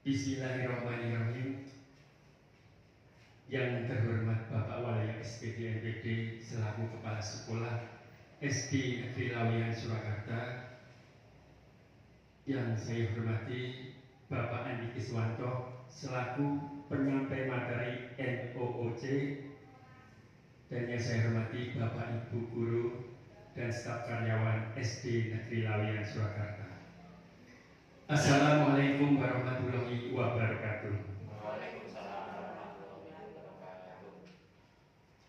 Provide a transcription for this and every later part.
Bismillahirrahmanirrahim. Yang terhormat Bapak Wali SPD NPD selaku Kepala Sekolah SD Negeri Laweyan Surakarta, yang saya hormati Bapak Andi Kiswanto selaku penyampai materi NOOC, dan yang saya hormati Bapak Ibu Guru dan staf karyawan SD Negeri Laweyan Surakarta. Assalamualaikum warahmatullahi wabarakatuh.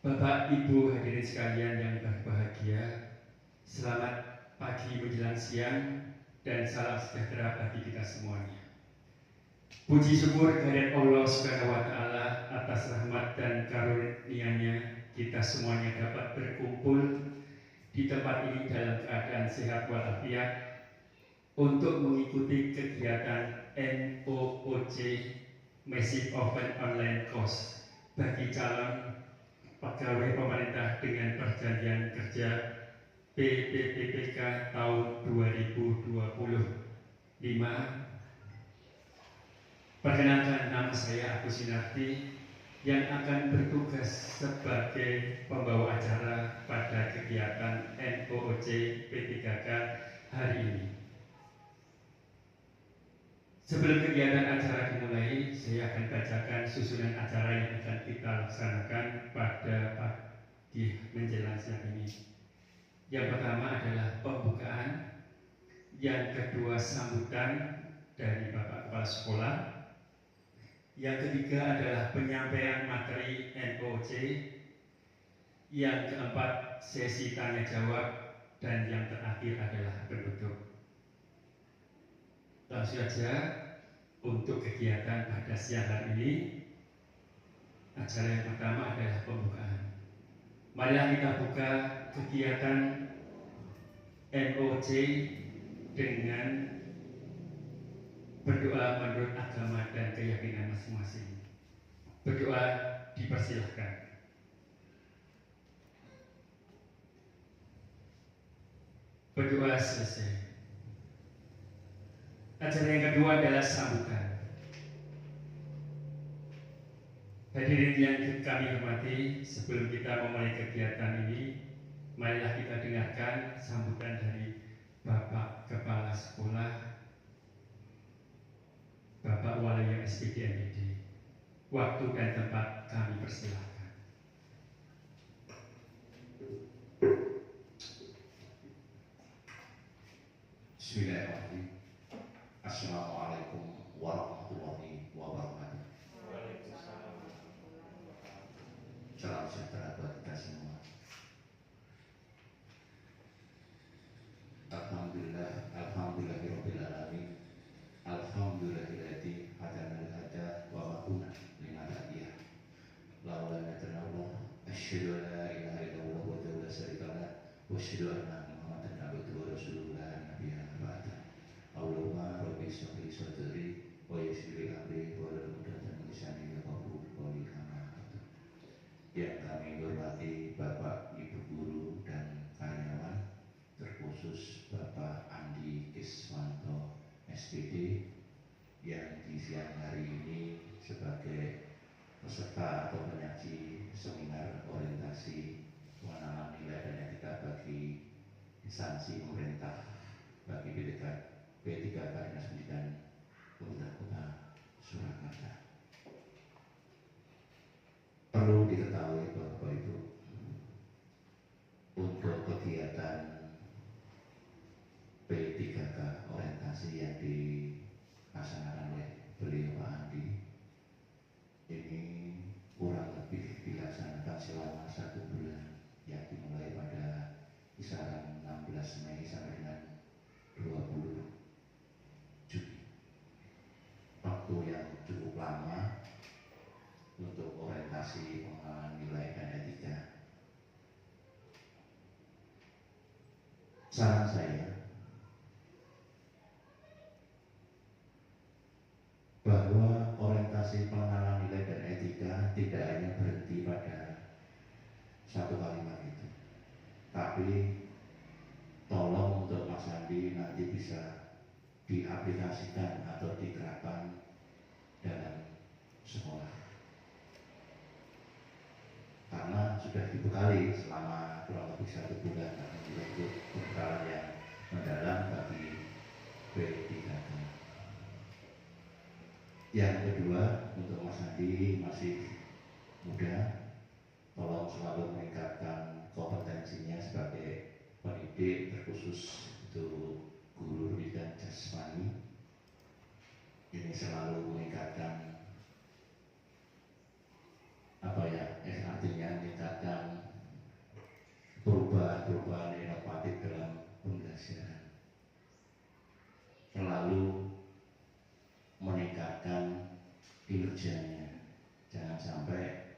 Bapak Ibu hadirin sekalian yang berbahagia, selamat pagi menjelang siang dan salam sejahtera bagi kita semuanya. Puji syukur kehadirat Allah Subhanahu wa Ta'ala atas rahmat dan karunia-Nya kita semuanya dapat berkumpul di tempat ini dalam keadaan sehat walafiat untuk mengikuti kegiatan NOOC Massive Open Online Course bagi calon pegawai pemerintah dengan perjanjian kerja PPPK tahun 2025. Perkenalkan, nama saya Agus Sinarti yang akan bertugas sebagai pembawa acara pada kegiatan NOOC P3K hari ini. Sebelum kegiatan acara dimulai, saya akan bacakan susunan acara yang akan kita laksanakan pada pagi menjelang siang ini. Yang pertama adalah pembukaan, yang kedua sambutan dari Bapak Kepala Sekolah, yang ketiga adalah penyampaian materi NOOC, yang keempat sesi tanya jawab, dan yang terakhir adalah penutup. Langsung saja untuk kegiatan pada siang hari ini. Acara yang pertama adalah pembukaan. Marilah kita buka kegiatan NOOC dengan berdoa menurut agama dan keyakinan masing-masing. Berdoa dipersilahkan. Berdoa selesai. Acara yang kedua adalah sambutan. Hadirin yang kami hormati, sebelum kita memulai kegiatan ini, marilah kita dengarkan sambutan dari Bapak Kepala Sekolah, Bapak Wali SPD NPD. Waktu dan tempat kami persilahkan. Bismillahirrahmanirrahim. Assalamualaikum warahmatullahi wabarakatuh. Salam sejahtera buat kita semua. Alhamdulillah, alhamdulillahirabbil alamin. Alhamdulillahilladzi hadana lihada wa ma kunna linahtadiya laula an hadana. Asyhadu an la ilaha illallah wa la syarika lah wa asyhadu anna Muhammadan abduhu wa rasuluhu la nabiyya ba'da. Allahumma rabbi sholli sadri wa yassir li amri wa hlul 'uqdatam min lisani yafqahu qawli. Yang kami hormati Bapak Ibu Guru dan karyawan, terkhusus Bapak Andi Kiswanto SPD yang di siang hari ini sebagai peserta atau penyaji seminar orientasi pengenalan nilai dan etika bagi instansi pemerintah bagi P3K Dinas Pendidikan Pemerintah Kota Surakarta. Perlu diketahui Bapak Ibu, untuk kegiatan P3K orientasi yang dilaksanakan oleh beliau Pak Andi ini kurang lebih dilaksanakan selama 1 bulan, yang dimulai pada kisaran 16 Mei sampai dengan 20 Juni. Waktu yang cukup lama untuk orientasi pengenalan nilai dan etika. Saran saya bahwa orientasi pengenalan nilai dan etika tidak hanya berhenti pada satu kalimat itu, tapi tolong untuk Mas Andi nanti bisa diaplikasikan atau diterapkan dibekali selama kurang lebih 1 bulan akan juga untuk pembekalan yang mendalam bagi P3K. Yang kedua, untuk Mas Andi masih muda, tolong selalu meningkatkan kompetensinya sebagai pendidik, terkhusus untuk guru bidang jasmani. Ini selalu meningkatkan artinya meningkatkan perubahan-perubahan inovatif dalam pembelajaran, selalu meningkatkan kinerjanya. Jangan sampai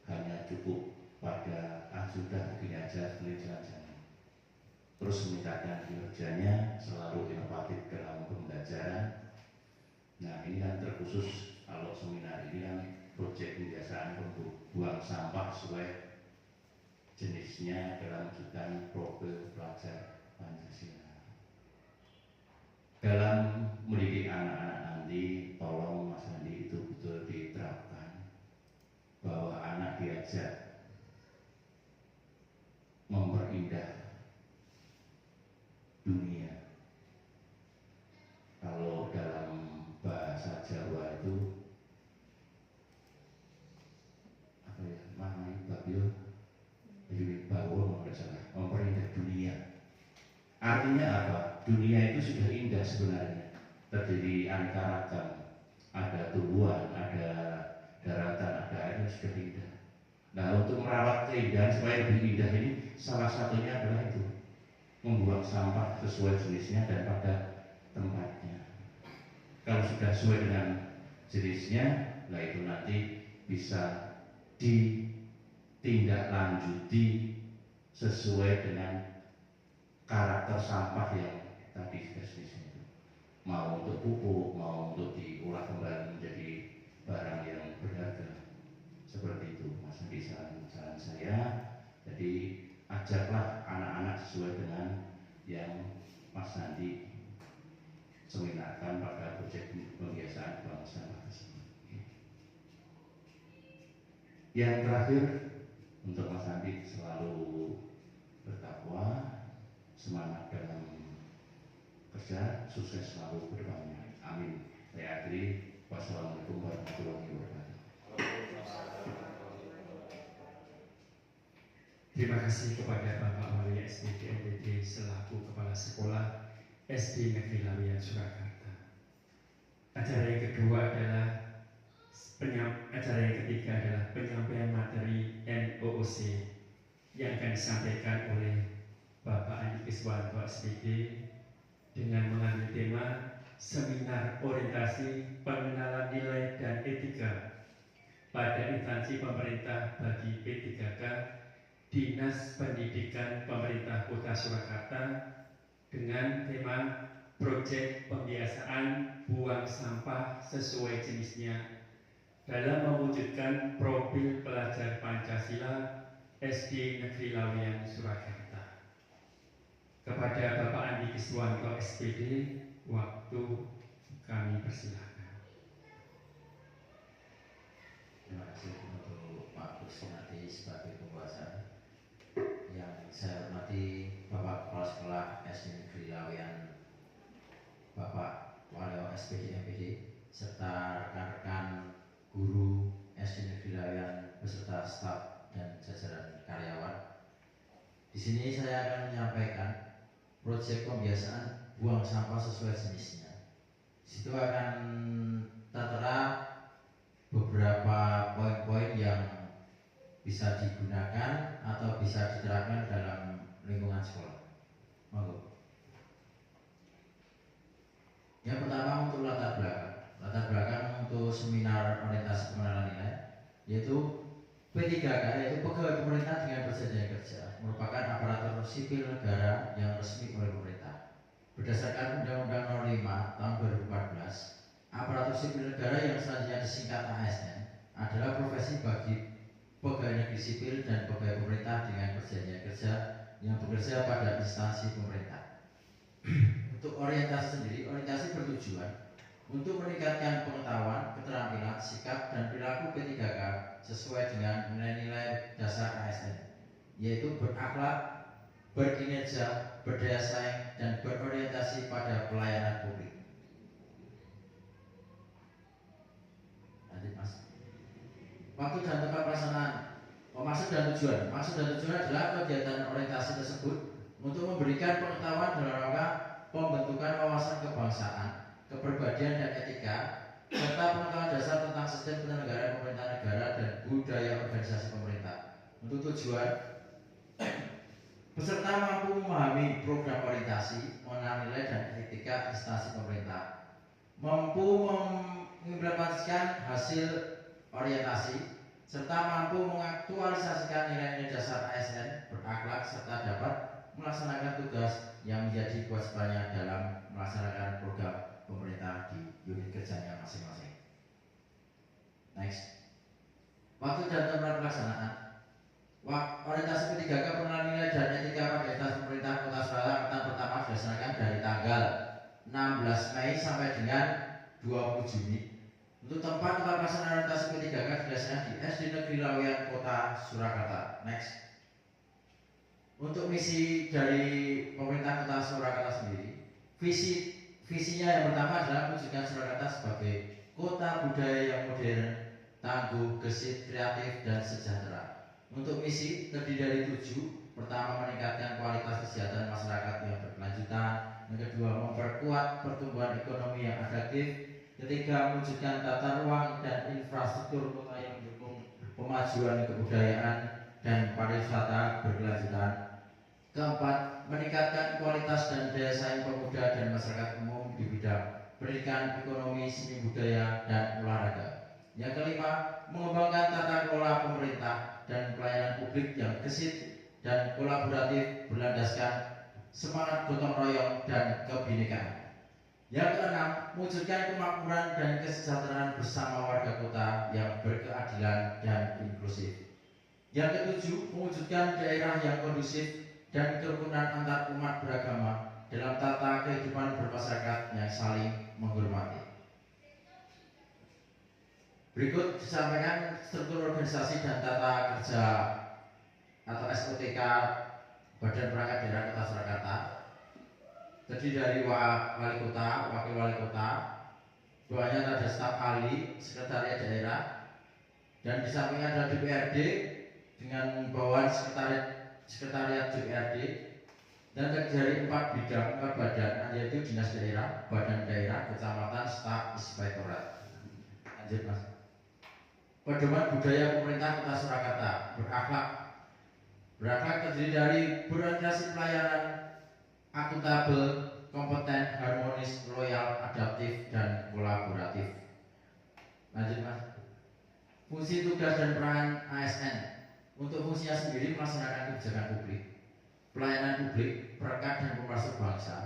hanya cukup pada sudah begini aja, jangan. Terus meningkatkan kinerjanya, selalu inovatif dalam pembelajaran. Nah, ini kan terkhusus kalau seminar ini kan proyek kebiasaan buang sampah sesuai jenisnya dalam wujudkan profil pelajar Pancasila. Dalam mendidik anak-anak nanti, tolong Mas Andi itu betul diterapkan bahwa anak diajak memperindah dunia. Kalau dalam bahasa Jawa itu memperindah dunia. Artinya apa? Dunia itu sudah indah sebenarnya, terdiri aneka ragam, ada tumbuhan, ada daratan, ada air, sudah indah. Nah, untuk merawat keindahan supaya lebih indah ini, salah satunya adalah itu, membuang sampah sesuai jenisnya dan pada tempatnya. Kalau sudah sesuai dengan jenisnya, nah itu nanti bisa ditindaklanjuti sesuai dengan karakter sampah yang tadi sudah itu. Mau untuk pupuk, mau untuk diolah kembali menjadi barang yang berharga. Seperti itu, Mas Andi, saran saya. Jadi ajarlah anak-anak sesuai dengan yang Mas Andi seminarkan pada proyek pembiasaan bangsa tersebut. Yang terakhir, untuk Mas Andi selalu bertakwa, semangat dalam kerja, sukses selalu ke depannya. Amin. Saya akhiri. Wassalamualaikum warahmatullahi wabarakatuh. Terima kasih kepada Bapak Wali SPD NTT selaku Kepala Sekolah SD Negeri Lawian Surakarta. Acara yang kedua adalah penyampaian materi NOOC yang akan disampaikan oleh Bapak Andi Kiswanto SPD dengan mengambil tema Seminar Orientasi Pengenalan Nilai dan Etika pada Instansi Pemerintah bagi P3K Dinas Pendidikan Pemerintah Kota Surakarta dengan tema Proyek Pembiasaan Buang Sampah Sesuai Jenisnya dalam mewujudkan profil pelajar Pancasila SD Negeri Lawian Surakarta. Kepada Bapak Andi Kiswanto SPD, waktu kami persilakan. Terima kasih untuk Pak Kusnati sebagai pembahasan. Yang saya hormati Bapak Kepala Sekolah SD Negeri Lawian, Bapak Wali SPD MPD, serta rekan-rekan guru SD Negeri Lawian beserta staf dan jajaran karyawan. Di sini saya akan menyampaikan proyek pembiasaan buang sampah sesuai jenisnya. Di situ akan tertera beberapa poin-poin yang bisa digunakan atau bisa diterapkan dalam lingkungan sekolah. Monggo. Yang pertama untuk latar belakang. Latar belakang untuk seminar orientasi pengenalan nilai, yaitu P3K, yaitu pegawai pemerintah dengan perjanjian kerja, merupakan aparatur sipil negara yang resmi oleh pemerintah. Berdasarkan Undang-Undang Nomor 5 Tahun 2014, aparatur sipil negara yang selanjutnya disingkat ASN adalah profesi bagi pegawai negeri sipil dan pegawai pemerintah dengan perjanjian kerja yang bekerja pada instansi pemerintah. Untuk orientasi sendiri, orientasi bertujuan untuk meningkatkan pengetahuan, keterampilan, sikap, dan perilaku P3K sesuai dengan nilai-nilai dasar ASN yaitu berakhlak, berkinerja, berdaya saing, dan berorientasi pada pelayanan publik. Lanjut Mas. Waktu dan tempat pelaksanaan. Maksud dan tujuan. Maksud dan tujuan adalah kegiatan orientasi tersebut untuk memberikan pengetahuan dalam rangka pembentukan wawasan kebangsaan, kepribadian dan etika, serta pengetahuan dasar tentang sistem penyelenggaraan pemerintah negara dan budaya organisasi pemerintah. Untuk tujuan, peserta mampu memahami program orientasi, mengenal nilai dan etika instansi pemerintah, mampu mengimplementasikan hasil orientasi, serta mampu mengaktualisasikan nilai-nilai dasar ASN, berakhlak, serta dapat melaksanakan tugas yang menjadi kewajibannya dalam melaksanakan program pemerintah di unit kerjanya masing-masing. Next. Waktu dan tempat pelaksanaan. Orientasi P3K pengenalan nilai dan etika pada instansi pemerintah Kota Surabaya angkatan pertama dilaksanakan dari tanggal 16 Mei sampai dengan 20 Juni. Untuk tempat pelaksanaan orientasi P3K dilaksanakan di SD Negeri Laweyan Kota Surakarta. Next. Untuk misi dari pemerintah Kota Surakarta sendiri, visinya yang pertama adalah mewujudkan Surakarta sebagai kota budaya yang modern, tangguh, gesit, kreatif, dan sejahtera. Untuk misi terdiri dari 7. Pertama, meningkatkan kualitas kesejahteraan masyarakat yang berkelanjutan. Yang kedua, memperkuat pertumbuhan ekonomi yang adaptif. Ketiga, mewujudkan tata ruang dan infrastruktur kota yang mendukung pemajuan kebudayaan dan pariwisata berkelanjutan. Keempat, meningkatkan kualitas dan daya saing pemuda dan masyarakat umum di bidang pendidikan, ekonomi, seni budaya, dan olahraga. Yang kelima, mengembangkan tata kelola pemerintah dan pelayanan publik yang gesit dan kolaboratif berlandaskan semangat gotong royong dan kebinekaan. Yang keenam, mewujudkan kemakmuran dan kesejahteraan bersama warga kota yang berkeadilan dan inklusif. Yang ketujuh, mewujudkan daerah yang kondusif dan kerukunan antar umat beragama dalam tata kehidupan bermasyarakat yang saling menghormati. Berikut disampaikan struktur organisasi dan tata kerja atau SOTK Badan Perangkat Daerah Kota Surakarta. Terdiri dari wali kota, wakil wali kota, bawahnya ada staf ahli, sekretariat daerah, dan di sampingnya ada DPRD dengan bawahan sekretariat DPRD, dan terdiri dari 4 bidang, 4 badan, yaitu dinas daerah, badan daerah, kecamatan, staf, inspektorat. Lanjut Mas. Pedoman budaya pemerintah Kota Surakarta. Berakhlak. Berakhlak terdiri dari berorientasi pelayanan akuntabel, kompeten, harmonis, loyal, adaptif, dan kolaboratif. Lanjut Mas. Fungsi, tugas, dan peran ASN. Untuk fungsinya sendiri melaksanakan kebijakan publik, pelayanan publik, perekat dan pemersatu bangsa.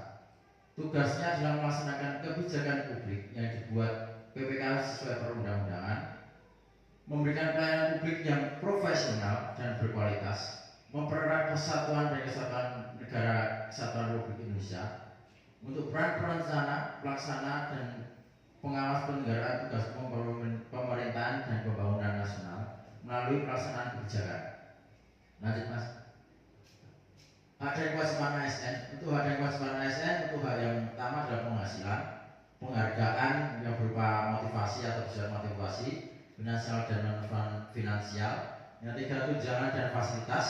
Tugasnya adalah melaksanakan kebijakan publik yang dibuat PPK sesuai perundang-undangan, memberikan pelayanan publik yang profesional dan berkualitas, mempererat persatuan dan kesatuan negara Kesatuan Republik Indonesia. Untuk peran perencana, pelaksana, dan pengawas penyelenggaraan tugas pemerintahan dan pembangunan nasional melalui pelaksanaan kebijakan. Lanjut Mas. Hak dan kewajiban ASN. Untuk hak dan kewajiban ASN, untuk hak yang pertama adalah penghasilan, penghargaan yang berupa motivasi atau bisa motivasi finansial dan non finansial. Yang tiga, tunjangan dan fasilitas.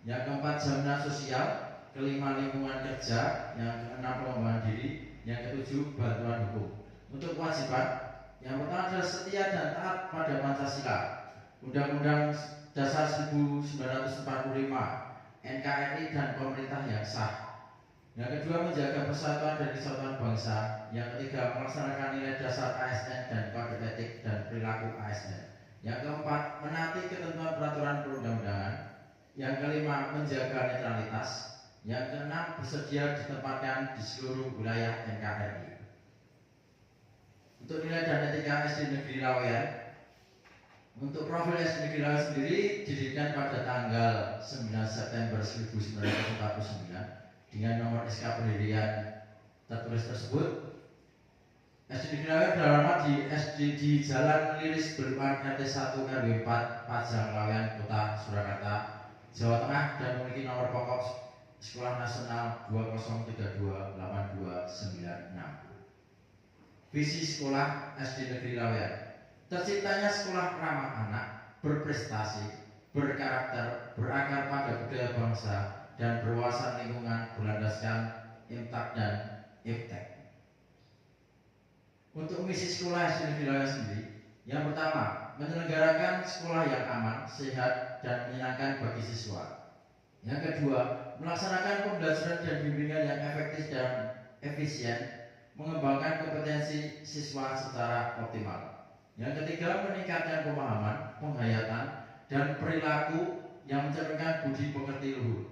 Yang keempat, jaminan sosial. Kelima, lingkungan kerja. Yang keenam, pengembangan diri. Yang ketujuh, bantuan hukum. Untuk kewajiban, yang pertama adalah setia dan taat pada Pancasila, Undang-Undang Dasar 1945, NKRI, dan pemerintah yang sah. Yang kedua, menjaga persatuan dan kesatuan bangsa. Yang ketiga, melaksanakan nilai dasar ASN dan kode etik dan perilaku ASN. Yang keempat, menaati ketentuan peraturan perundang-undangan. Yang kelima, menjaga netralitas. Yang keenam, bersedia ditempatkan di seluruh wilayah NKRI. Untuk nilai dan etika SD Negeri Laweyan. Untuk profil SD Negeri Laweyan sendiri didirikan pada tanggal 9 September 1949 dengan nomor SK pendirian tertulis tersebut. SD Negeri Laweyan beralamat di Jalan Liris Beruan RT 1 RW 4 Pajang Laweyan Kota Surakarta Jawa Tengah dan memiliki nomor pokok Sekolah Nasional 20328296. Visi sekolah SD Negeri Laweyan: terciptanya sekolah ramah anak, berprestasi, berkarakter, berakar pada budaya bangsa, dan berwawasan lingkungan berlandaskan IMTAK dan IPTEK. Untuk misi sekolah SD Negeri Laweyan sendiri, yang pertama, menyelenggarakan sekolah yang aman, sehat, dan menyenangkan bagi siswa. Yang kedua, melaksanakan pembelajaran dan bimbingan yang efektif dan efisien, mengembangkan kompetensi siswa secara optimal. Yang ketiga, meningkatkan pemahaman, penghayatan, dan perilaku yang mencerminkan budi pekerti luhur.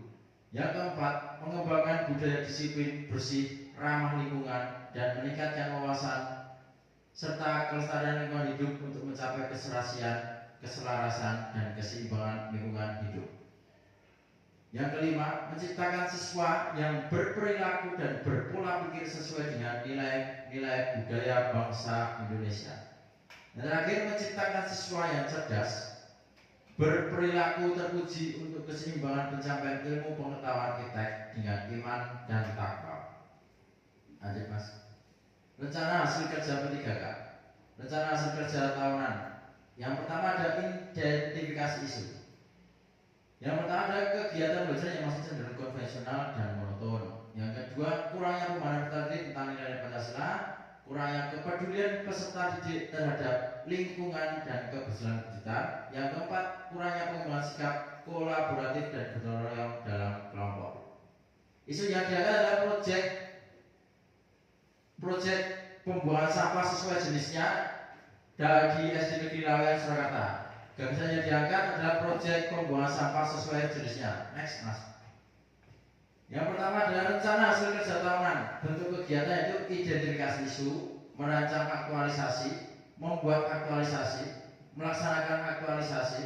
Yang keempat, mengembangkan budaya disiplin, bersih, ramah lingkungan, dan meningkatkan wawasan serta kelestarian lingkungan hidup untuk mencapai keserasian, keselarasan, dan keseimbangan lingkungan hidup. Yang kelima, menciptakan siswa yang berperilaku dan berpola pikir sesuai dengan nilai-nilai budaya bangsa Indonesia. Dan terakhir, menciptakan siswa yang cerdas, berperilaku terpuji untuk keseimbangan pencapaian ilmu pengetahuan kita dengan iman dan takwa. Lanjut Mas. Rencana hasil kerja P3K. Rencana hasil kerja tahunan. Yang pertama ada identifikasi isu. Yang pertama ada kegiatan belajar yang masih cenderung konvensional dan monoton. Yang kedua, kurangnya pemahaman peserta didik tentang nilai Pancasila, kurangnya kepedulian peserta didik terhadap lingkungan dan kebersihan digital. Yang keempat, kurangnya pengembangan sikap kolaboratif dan gotong royong dalam kelompok. Isu yang diangkat adalah proyek pembuangan sampah sesuai jenisnya dari SD Negeri Laweyan Surakarta. Gagasan yang diangkat adalah proyek pembuangan sampah sesuai jenisnya. Next, Mas. Yang pertama adalah rencana hasil kerja tahunan. Bentuk kegiatan itu identifikasi isu, merancang aktualisasi, membuat aktualisasi, melaksanakan aktualisasi,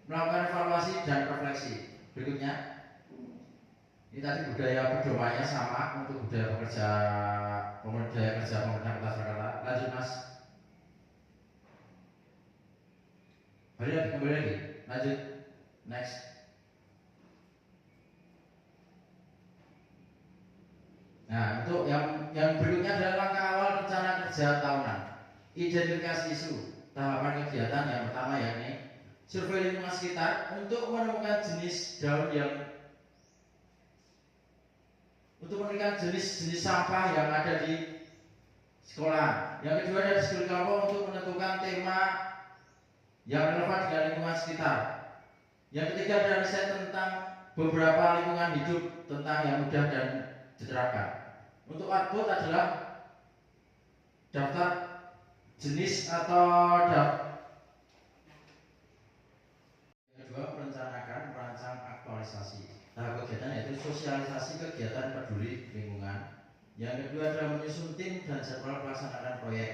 melakukan evaluasi dan refleksi. Berikutnya, ini tadi budaya pedomannya sama untuk budaya kerja pemerintah Kota Surakarta. Lanjut Mas. Kembali lagi. Lanjut. Next. Nah, untuk yang berikutnya adalah langkah awal rencana kerja tahunan. Identifikasi isu. Tahapan kegiatan yang pertama yakni survei lingkungan sekitar untuk menemukan jenis daun yang jenis sampah yang ada di sekolah. Yang kedua ada diskusi kelompok untuk menentukan tema yang relevan dengan lingkungan sekitar. Yang ketiga ada riset tentang beberapa lingkungan hidup tentang yang mudah dan diterapkan. Untuk output adalah daftar jenis atau kedua, merancang aktualisasi. Tahap kegiatan yaitu sosialisasi kegiatan peduli lingkungan. Yang kedua adalah menyusun tim dan jadwal pelaksanaan proyek.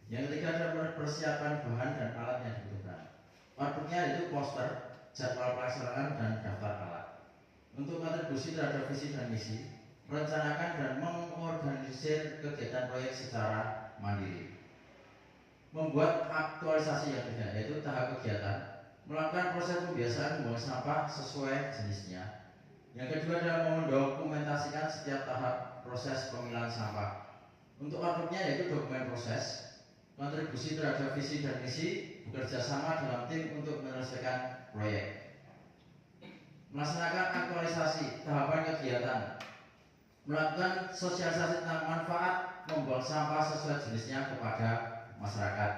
Yang ketiga adalah persiapan bahan dan alat yang dibutuhkan. Outputnya yaitu poster, jadwal pelaksanaan dan daftar alat. Untuk kontribusi terhadap visi dan misi, merencanakan dan mengorganisir kegiatan proyek secara mandiri. Membuat aktualisasi yang ketiga yaitu tahap kegiatan, melakukan proses pembiasaan membuang sampah sesuai jenisnya. Yang kedua adalah mendokumentasikan setiap tahap proses pemilahan sampah. Untuk outputnya yaitu dokumen proses, kontribusi terhadap visi dan misi, bekerja sama dalam tim untuk menyelesaikan proyek. Melaksanakan aktualisasi tahapan kegiatan, melakukan sosialisasi tentang manfaat membuang sampah sesuai jenisnya kepada masyarakat.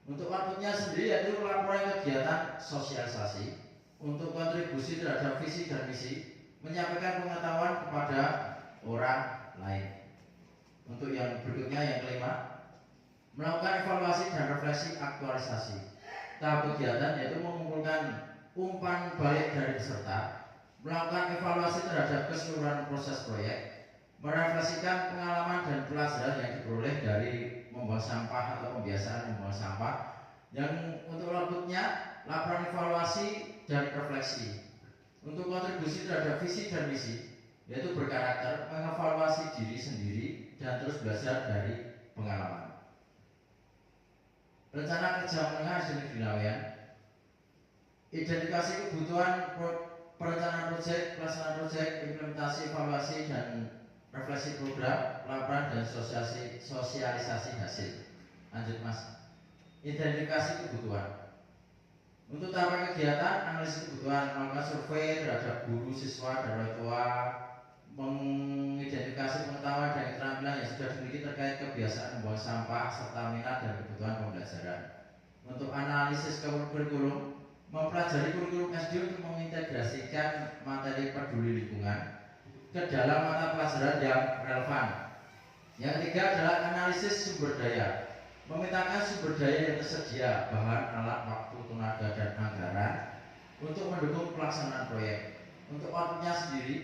Untuk outputnya sendiri yaitu laporan kegiatan sosialisasi. Untuk kontribusi terhadap visi dan misi, menyampaikan pengetahuan kepada orang lain. Untuk yang berikutnya yang kelima, melakukan evaluasi dan refleksi aktualisasi. Tahap kegiatan yaitu mengumpulkan umpan balik dari peserta, melakukan evaluasi terhadap keseluruhan proses proyek, merefleksikan pengalaman dan pelajaran yang diperoleh dari membuang sampah atau pembiasaan membuang sampah. Yang untuk outputnya laporan evaluasi dan refleksi. Untuk kontribusi terhadap visi dan misi yaitu berkarakter mengevaluasi diri sendiri dan terus belajar dari pengalaman. Rencana kerja menengah SD Negeri Laweyan. Identifikasi kebutuhan perencanaan proyek, pelaksanaan proyek, implementasi, evaluasi dan refleksi program, laporan dan sosialisasi hasil. Lanjut Mas. Identifikasi kebutuhan. Untuk tahapan kegiatan, analisis kebutuhan, melakukan survei terhadap guru, siswa, dan orang tua, mengidentifikasi pengetahuan dan keterampilan yang sudah dimiliki terkait kebiasaan membuang sampah serta minat dan kebutuhan pembelajaran. Untuk analisis kurikulum, mempelajari kurikulum SD untuk mengintegrasikan materi peduli lingkungan ke dalam mata pelajaran yang relevan. Yang ketiga adalah analisis sumber daya, memetakan sumber daya yang tersedia, bahan, alat, waktu, tenaga, dan anggaran untuk mendukung pelaksanaan proyek. Untuk outputnya sendiri,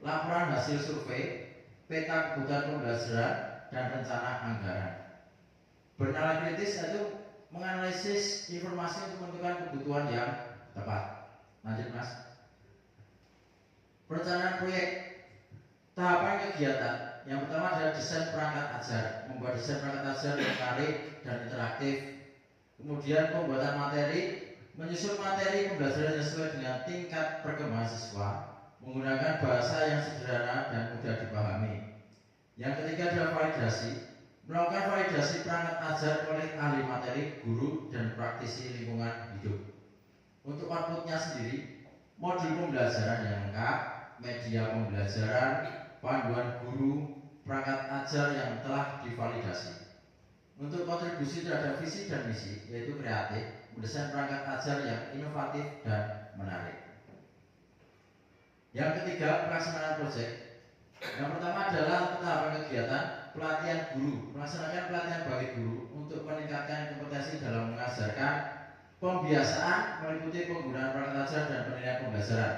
laporan hasil survei, peta kebutuhan pembelajaran, dan rencana anggaran. Bernalar kritis itu menganalisis informasi untuk menentukan kebutuhan yang tepat. Lanjut Mas. Perencanaan proyek. Tahapan kegiatan. Yang pertama adalah desain perangkat ajar, membuat desain perangkat ajar yang menarik dan interaktif. Kemudian pembuatan materi, menyusun materi pembelajaran yang sesuai dengan tingkat perkembangan siswa, menggunakan bahasa yang sederhana dan mudah dipahami. Yang ketiga adalah validasi, melakukan validasi perangkat ajar oleh ahli materi, guru, dan praktisi lingkungan hidup. Untuk outputnya sendiri, modul pembelajaran yang lengkap, media pembelajaran, panduan guru, perangkat ajar yang telah divalidasi. Untuk kontribusi terhadap visi dan misi, yaitu kreatif, mendesain perangkat ajar yang inovatif dan menarik. Yang ketiga, pelaksanaan proyek. Yang pertama adalah tahapan kegiatan pelatihan guru, melaksanakan pelatihan bagi guru untuk meningkatkan kompetensi dalam mengajarkan, pembiasaan meliputi penggunaan perangkat ajar dan penilaian pembelajaran.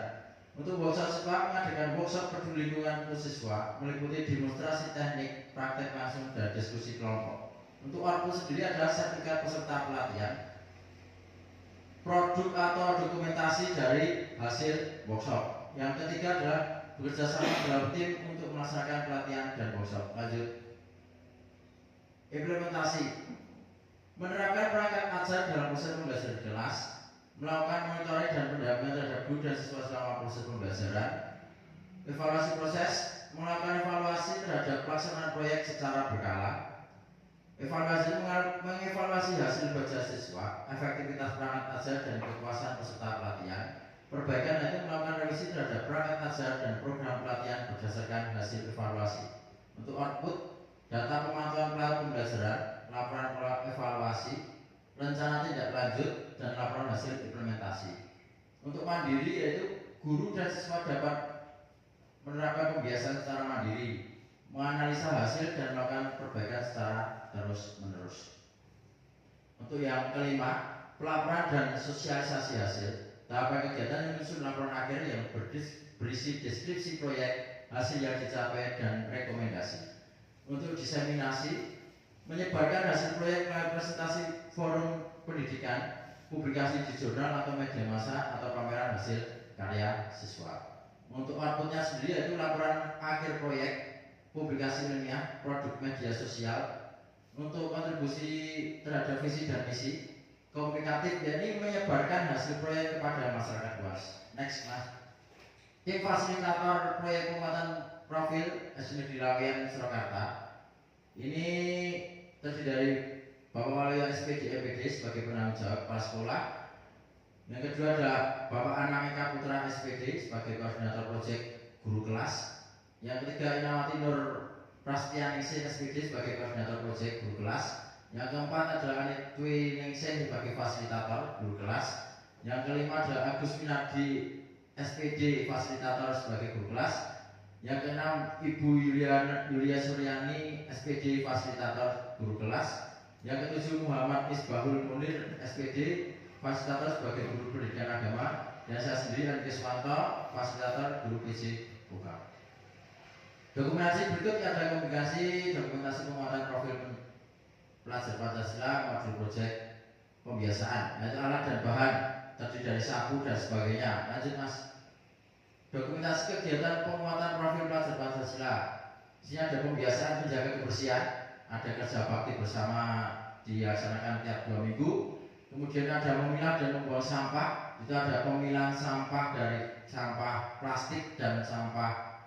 Untuk workshop siswa, mengadakan workshop peduli lingkungan untuk siswa, meliputi demonstrasi teknik, praktek langsung, dan diskusi kelompok. Untuk output sendiri adalah sertifikat peserta pelatihan, produk atau dokumentasi dari hasil workshop. Yang ketiga adalah bekerja sama dalam tim untuk melaksanakan pelatihan dan workshop. Lanjut. Implementasi. Menerapkan perangkat ajar dalam proses pembelajaran di kelas, melakukan monitoring dan pendampingan terhadap guru dan siswa selama proses pembelajaran. Evaluasi proses, melakukan evaluasi terhadap pelaksanaan proyek secara berkala. Evaluasi mengevaluasi hasil baca siswa, efektivitas perangkat ajar dan kepuasan peserta pelatihan. Perbaikan itu melakukan revisi terhadap perangkat ajar dan program pelatihan berdasarkan hasil evaluasi. Untuk output, data pemantauan pembelajaran, laporan evaluasi, rencana tindak lanjut, dan laporan hasil implementasi. Untuk mandiri yaitu guru dan siswa dapat menerapkan pembiasaan secara mandiri, menganalisa hasil dan melakukan perbaikan secara terus-menerus. Untuk yang kelima, pelaporan dan sosialisasi hasil. Tahapan kegiatan menyusun laporan akhir yang berisi deskripsi proyek, hasil yang dicapai, dan rekomendasi. Untuk diseminasi, menyebarkan hasil proyek melalui presentasi forum pendidikan, publikasi di jurnal atau media massa, atau pameran hasil karya siswa. Untuk outputnya sendiri yaitu laporan akhir proyek, publikasi ilmiah, produk media sosial. Untuk kontribusi terhadap visi dan misi, komunikatif, yakni menyebarkan hasil proyek kepada masyarakat luas. Next Mas. Tim fasilitator proyek penguatan profil SD Laweyan Surakarta. Ini terdiri dari Bapak Wali SPD MPD sebagai penanggung jawab kepala sekolah. Yang kedua adalah Bapak Anang Eka Putra SPD sebagai koordinator proyek guru kelas. Yang ketiga Inawati Nur Prastianingsih SPD sebagai koordinator proyek guru kelas. Yang keempat adalah Anit Dwi Ningsih sebagai fasilitator guru kelas. Yang kelima adalah Agus Minardi SPD fasilitator sebagai guru kelas. Yang keenam Ibu Yulia Suryani SPD fasilitator guru kelas. Yang ketujuh Muhammad Isbahul Munir SPD fasilitator sebagai guru pendidikan agama. Dan saya sendiri Andi Kiswanto fasilitator guru PJ Buka. Dokumentasi berikut ada dokumentasi penguatan profil pelajar Pancasila modul proyek pembiasaan, yaitu alat dan bahan terdiri dari sapu dan sebagainya. Lanjut Mas. Dokumentasi kegiatan penguatan profil pelajar Pancasila. Di sini ada pembiasaan menjaga kebersihan, ada kerja bakti bersama dilaksanakan tiap 2 minggu, Kemudian ada memilah dan membuang sampah. Itu ada pemilahan sampah dari sampah plastik dan sampah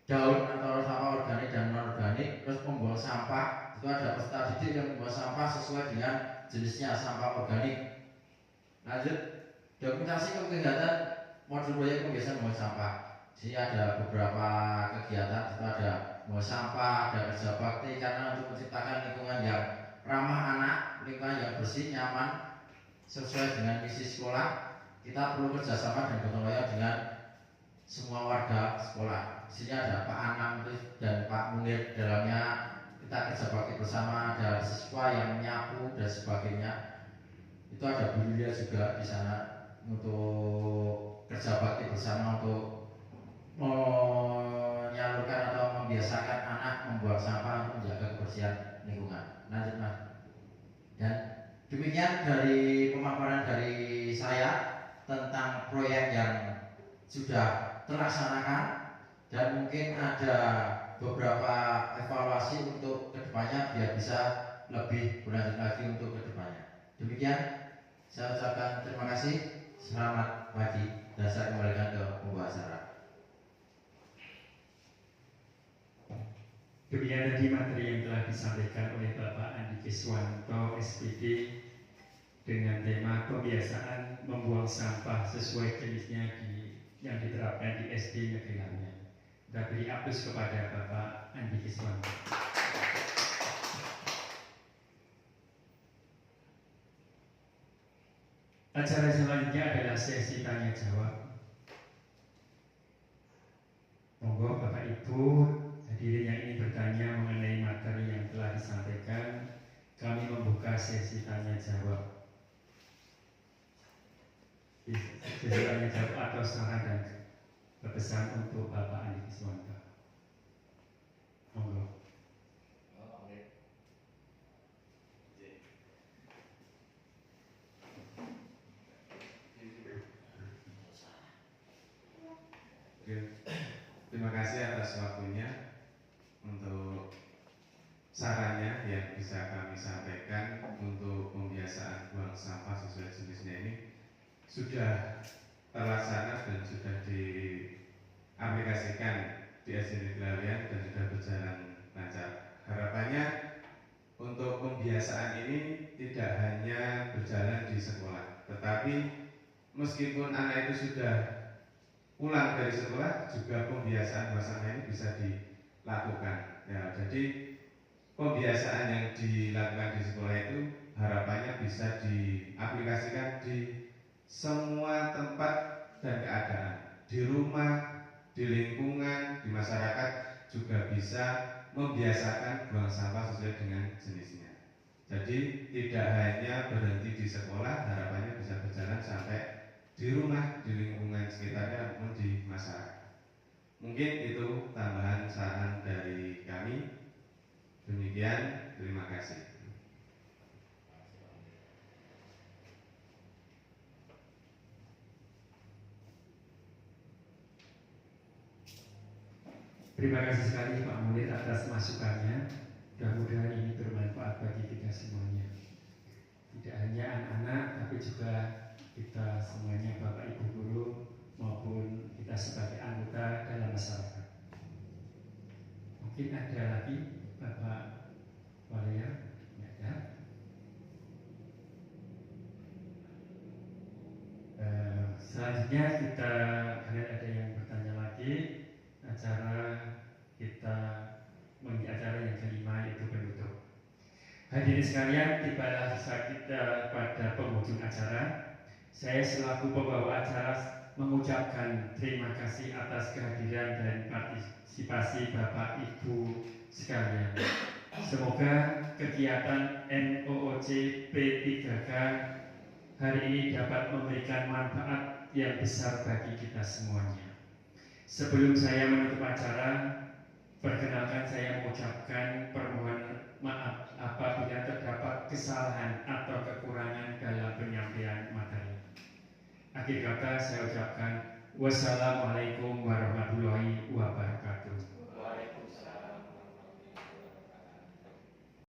daun atau sampah organik dan non organik. Terus membuang sampah, itu ada peserta didik yang membuang sampah sesuai dengan jenisnya sampah organik. Lanjut, dokumentasi kegiatan modul proyek pembiasaan membuang sampah. Di sini ada beberapa kegiatan, itu ada membuang sampah, ada kerja bakti karena untuk menciptakan lingkungan yang ramah anak, lingkungan yang bersih, nyaman, sesuai dengan misi sekolah. Kita perlu kerjasama dan gotong royong dengan semua warga sekolah. Di sini ada Pak Anang dan Pak Munir, dalamnya kita kerja bakti bersama, ada siswa yang menyapu dan sebagainya. Itu ada Bu Yulia juga di sana untuk kerja bakti bersama untuk menyalurkan atau membiasakan anak membuang sampah untuk menjaga kebersihan lingkungan. Lanjut Mas. Dan demikian dari pemaparan dari saya tentang proyek yang sudah terlaksanakan, dan mungkin ada beberapa evaluasi untuk kedepannya biar bisa lebih berlanjut lagi untuk kedepannya. Demikian saya ucapkan terima kasih, selamat pagi, dan saya kembalikan ke pembawa acara. Demikian tadi materi yang telah disampaikan oleh Bapak Andi Kiswanto SPD dengan tema pembiasaan membuang sampah sesuai jenisnya yang diterapkan di SD Negeri Lamnya. Kita beri aplaus kepada Bapak Andi Kiswanto. Acara selanjutnya adalah sesi tanya jawab. Monggo Bapak Ibu hadirin yang ingin bertanya mengenai materi yang telah disampaikan, kami membuka sesi tanya jawab. Sesi tanya jawab atau saran dan pesan untuk Bapak Andi Kiswanto. Monggo. Terima kasih atas waktunya untuk sarannya yang bisa kami sampaikan untuk pembiasaan buang sampah sesuai jenisnya ini sudah terlaksana dan sudah diaplikasikan di SD Negeri Laweyan dan sudah berjalan lancar. Harapannya untuk pembiasaan ini tidak hanya berjalan di sekolah, tetapi meskipun anak itu sudah pulang dari sekolah juga pembiasaan buang sampah ini bisa dilakukan. Ya, jadi pembiasaan yang dilakukan di sekolah itu harapannya bisa diaplikasikan di semua tempat dan keadaan, di rumah, di lingkungan, di masyarakat juga bisa membiasakan buang sampah sesuai dengan jenisnya. Jadi tidak hanya berhenti di sekolah, harapannya bisa berjalan sampai di rumah, di lingkungan sekitarnya maupun di masyarakat. Mungkin itu tambahan saran dari kami. Demikian, terima kasih. Terima kasih sekali Pak Munir atas masukannya. Mudah-mudahan ini bermanfaat bagi kita semuanya. Tidak hanya anak-anak, tapi juga kita semuanya, Bapak Ibu guru maupun kita sebagai anggota dalam masyarakat. Mungkin ada lagi Bapak Walia? Tidak ada. Selanjutnya kita ada yang bertanya lagi. Acara yang kelima yaitu penutup. Hadirin sekalian, tibalah kita pada penghujung acara. Saya selaku pembawa acara mengucapkan terima kasih atas kehadiran dan partisipasi Bapak Ibu sekalian. Semoga kegiatan NOOC P3K hari ini dapat memberikan manfaat yang besar bagi kita semuanya. Sebelum saya menutup acara, perkenalkan saya mengucapkan permohonan maaf apabila terdapat kesalahan atau kekurangan dalam penyampaian materi. Akhir kata saya ucapkan wassalamualaikum warahmatullahi wabarakatuh.